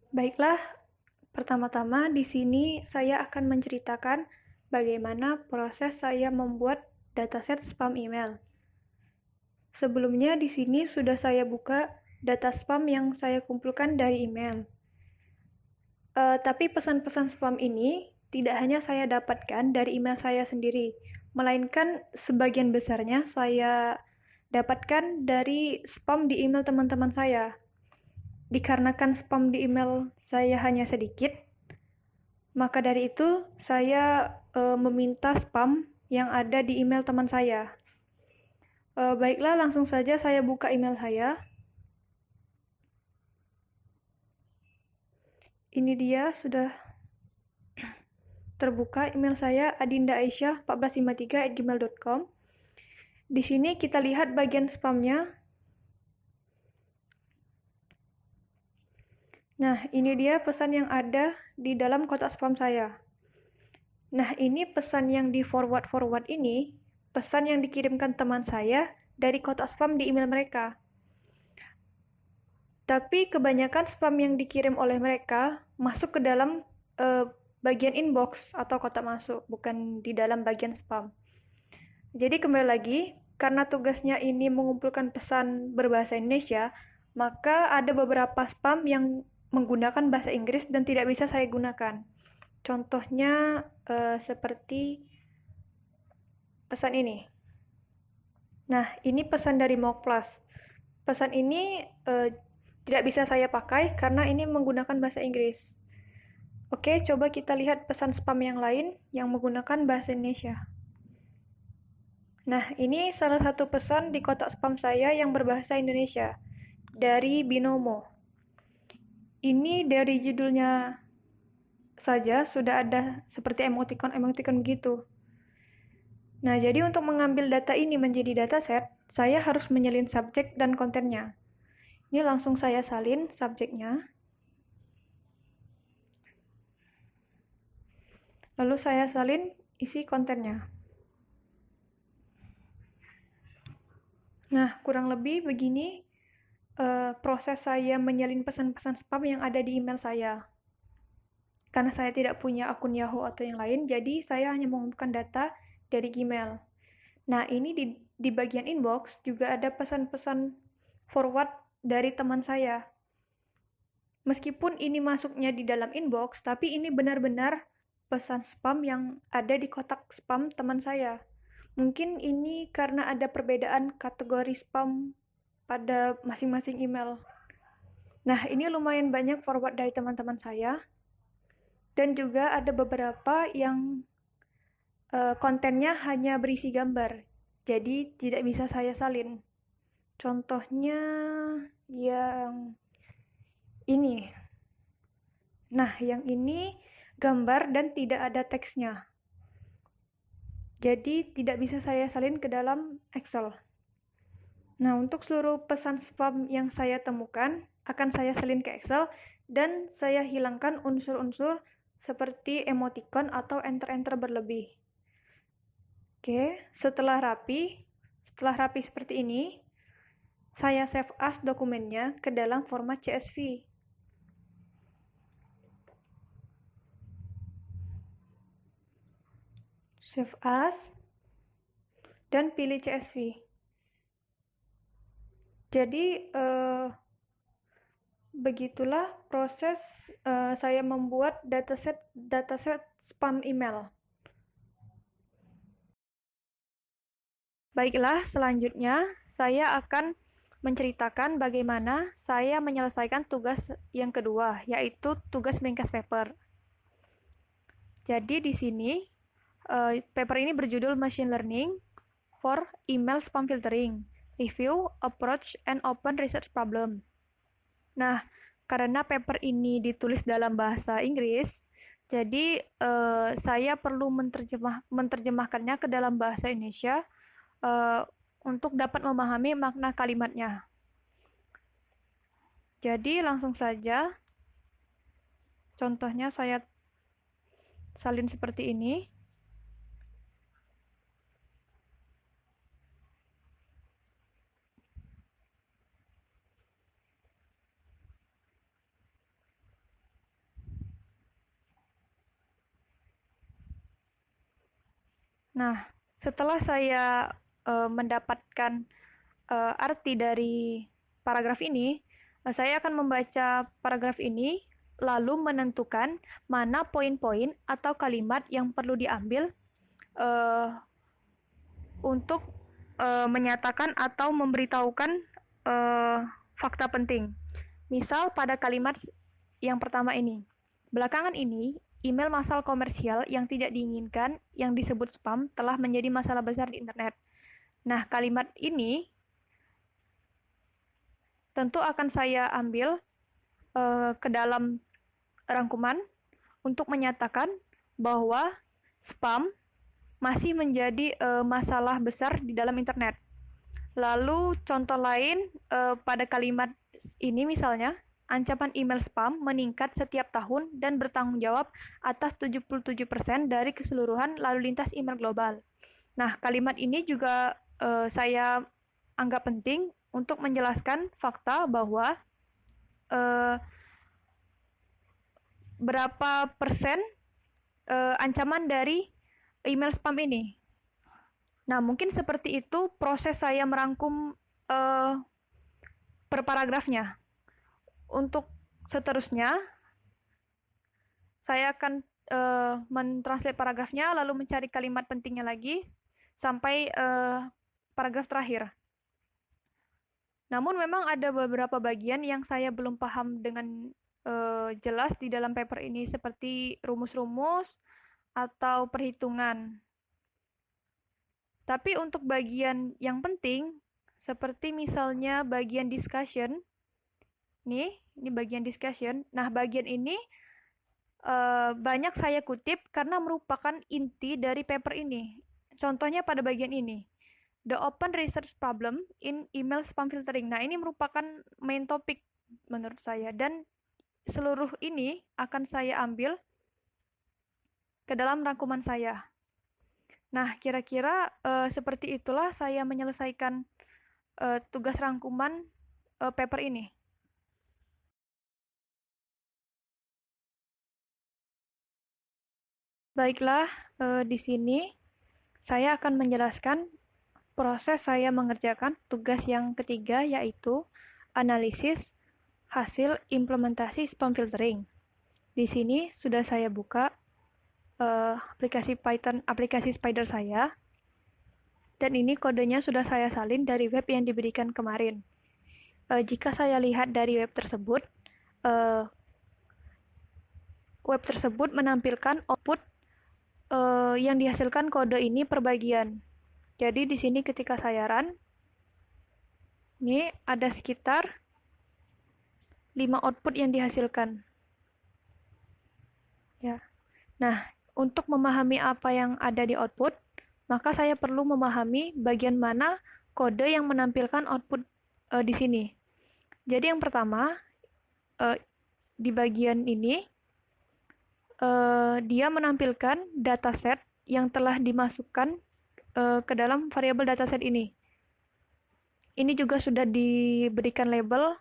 Baiklah, pertama-tama di sini saya akan menceritakan bagaimana proses saya membuat dataset spam email. Sebelumnya di sini sudah saya buka data spam yang saya kumpulkan dari email. Tapi pesan-pesan spam ini tidak hanya saya dapatkan dari email saya sendiri, melainkan sebagian besarnya saya dapatkan dari spam di email teman-teman saya. Dikarenakan spam di email saya hanya sedikit, maka dari itu saya meminta spam yang ada di email teman saya. Baiklah, langsung saja saya buka email saya. Ini dia sudah terbuka email saya adindaaisyah1453@gmail.com. Di sini kita lihat bagian spamnya. Nah, ini dia pesan yang ada di dalam kotak spam saya. Nah, ini pesan yang di forward ini, pesan yang dikirimkan teman saya dari kotak spam di email mereka. Tapi kebanyakan spam yang dikirim oleh mereka masuk ke dalam bagian inbox atau kotak masuk, bukan di dalam bagian spam. Jadi kembali lagi, karena tugasnya ini mengumpulkan pesan berbahasa Indonesia, maka ada beberapa spam yang menggunakan bahasa Inggris dan tidak bisa saya gunakan. Contohnya seperti pesan ini. Nah, ini pesan dari Mok Plus. Pesan ini tidak bisa saya pakai karena ini menggunakan bahasa Inggris. Oke, coba kita lihat pesan spam yang lain yang menggunakan bahasa Indonesia. Nah, ini salah satu pesan di kotak spam saya yang berbahasa Indonesia dari Binomo. Ini dari judulnya saja sudah ada seperti emoticon-emoticon begitu. Nah, jadi untuk mengambil data ini menjadi dataset, saya harus menyalin subjek dan kontennya. Ini langsung saya salin subjeknya. Lalu saya salin isi kontennya. Nah, kurang lebih begini proses saya menyalin pesan-pesan spam yang ada di email saya. Karena saya tidak punya akun Yahoo atau yang lain, jadi saya hanya mengumpulkan data dari Gmail. Nah, ini di bagian inbox juga ada pesan-pesan forward dari teman saya. Meskipun ini masuknya di dalam inbox, tapi ini benar-benar pesan spam yang ada di kotak spam teman saya. Mungkin ini karena ada perbedaan kategori spam pada masing-masing email. Nah, ini lumayan banyak forward dari teman-teman saya. Dan juga ada beberapa yang kontennya hanya berisi gambar. Jadi tidak bisa saya salin. Contohnya yang ini. Nah, yang ini gambar dan tidak ada teksnya. Jadi tidak bisa saya salin ke dalam Excel. Nah, untuk seluruh pesan spam yang saya temukan, akan saya salin ke Excel dan saya hilangkan unsur-unsur seperti emoticon atau enter-enter berlebih. Oke, setelah rapi seperti ini, saya save as dokumennya ke dalam format CSV. Save as dan pilih CSV. Jadi begitulah proses saya membuat dataset spam email. Baiklah, selanjutnya saya akan menceritakan bagaimana saya menyelesaikan tugas yang kedua, yaitu tugas ringkas paper. Jadi di sini paper ini berjudul Machine Learning for Email Spam Filtering, Review, Approach, and Open Research Problem. Nah, karena paper ini ditulis dalam bahasa Inggris, jadi saya perlu menerjemahkannya ke dalam bahasa Indonesia untuk dapat memahami makna kalimatnya. Jadi langsung saja, contohnya saya salin seperti ini. Nah, setelah saya mendapatkan arti dari paragraf ini, saya akan membaca paragraf ini lalu menentukan mana poin-poin atau kalimat yang perlu diambil uh, untuk menyatakan atau memberitahukan fakta penting. Misal pada kalimat yang pertama ini, belakangan ini email massal komersial yang tidak diinginkan yang disebut spam telah menjadi masalah besar di internet. Nah, kalimat ini tentu akan saya ambil ke dalam rangkuman untuk menyatakan bahwa spam masih menjadi masalah besar di dalam internet. Lalu contoh lain pada kalimat ini misalnya, ancaman email spam meningkat setiap tahun dan bertanggung jawab atas 77% dari keseluruhan lalu lintas email global. Nah, kalimat ini juga saya anggap penting untuk menjelaskan fakta bahwa berapa persen ancaman dari email spam ini. Nah, mungkin seperti itu proses saya merangkum per paragrafnya. Untuk seterusnya, saya akan mentranslate paragrafnya, lalu mencari kalimat pentingnya lagi, sampai paragraf terakhir. Namun memang ada beberapa bagian yang saya belum paham dengan jelas di dalam paper ini, seperti rumus-rumus atau perhitungan. Tapi untuk bagian yang penting, seperti misalnya bagian discussion, ini bagian discussion. Nah, bagian ini banyak saya kutip karena merupakan inti dari paper ini. Contohnya pada bagian ini, the open research problem in email spam filtering. Nah, ini merupakan main topik menurut saya, dan seluruh ini akan saya ambil ke dalam rangkuman saya. Nah, kira-kira seperti itulah saya menyelesaikan tugas rangkuman paper ini. Baiklah, di sini saya akan menjelaskan proses saya mengerjakan tugas yang ketiga, yaitu analisis hasil implementasi spam filtering. Di sini sudah saya buka aplikasi Python, aplikasi Spider saya, dan ini kodenya sudah saya salin dari web yang diberikan kemarin. Jika saya lihat dari web tersebut menampilkan output yang dihasilkan kode ini per bagian. Jadi di sini ketika saya run, ini ada sekitar 5 output yang dihasilkan. Ya. Nah, untuk memahami apa yang ada di output, maka saya perlu memahami bagian mana kode yang menampilkan output di sini. Jadi yang pertama, di bagian ini, dia menampilkan dataset yang telah dimasukkan ke dalam variabel dataset ini. Ini juga sudah diberikan label,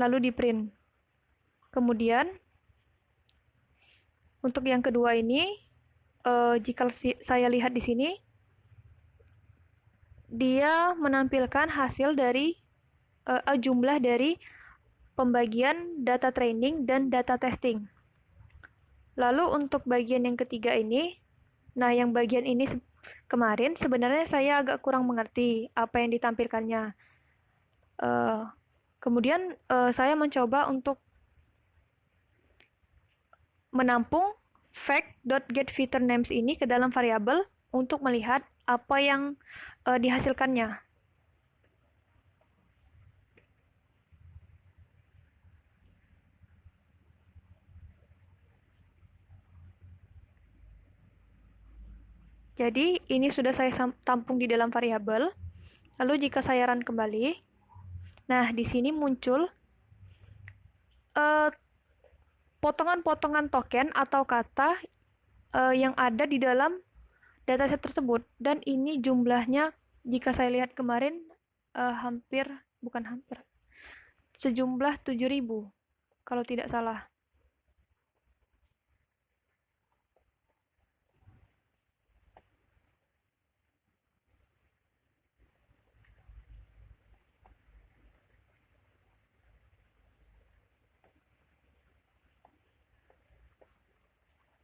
lalu di print. Kemudian, untuk yang kedua ini, jika saya lihat di sini, dia menampilkan hasil dari jumlah dari pembagian data training dan data testing. Lalu untuk bagian yang ketiga ini, nah yang bagian ini kemarin sebenarnya saya agak kurang mengerti apa yang ditampilkannya. Kemudian saya mencoba untuk menampung fact.getFeaturNames ini ke dalam variabel untuk melihat apa yang dihasilkannya. Jadi ini sudah saya tampung di dalam variabel. Lalu jika saya run kembali, nah di sini muncul potongan-potongan token atau kata yang ada di dalam dataset tersebut, dan ini jumlahnya jika saya lihat kemarin sejumlah 7.000 kalau tidak salah.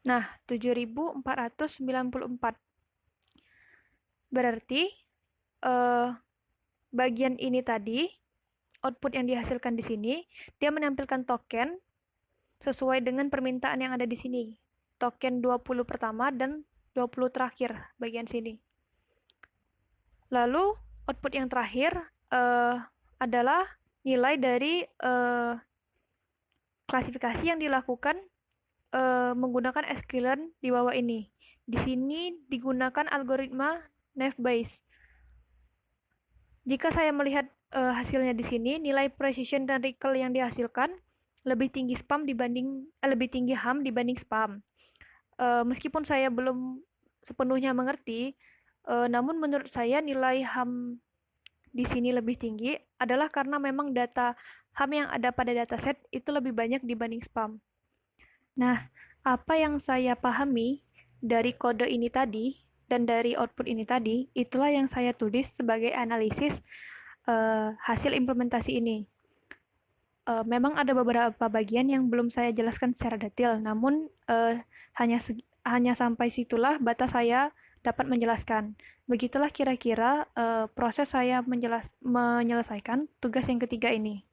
Nah, 7.494. Berarti bagian ini tadi, output yang dihasilkan di sini, dia menampilkan token sesuai dengan permintaan yang ada di sini. Token 20 pertama dan 20 terakhir bagian sini. Lalu output yang terakhir adalah nilai dari klasifikasi yang dilakukan menggunakan sklearn di bawah ini. Di sini digunakan algoritma Naive Bayes. Jika saya melihat hasilnya di sini, nilai precision dan recall yang dihasilkan lebih tinggi ham dibanding spam. Meskipun saya belum sepenuhnya mengerti, namun menurut saya nilai ham di sini lebih tinggi adalah karena memang data ham yang ada pada dataset itu lebih banyak dibanding spam. Nah, apa yang saya pahami dari kode ini tadi dan dari output ini tadi, itulah yang saya tulis sebagai analisis hasil implementasi ini. Memang ada beberapa bagian yang belum saya jelaskan secara detail, namun hanya sampai situlah batas saya dapat menjelaskan. Begitulah kira-kira proses saya menyelesaikan tugas yang ketiga ini.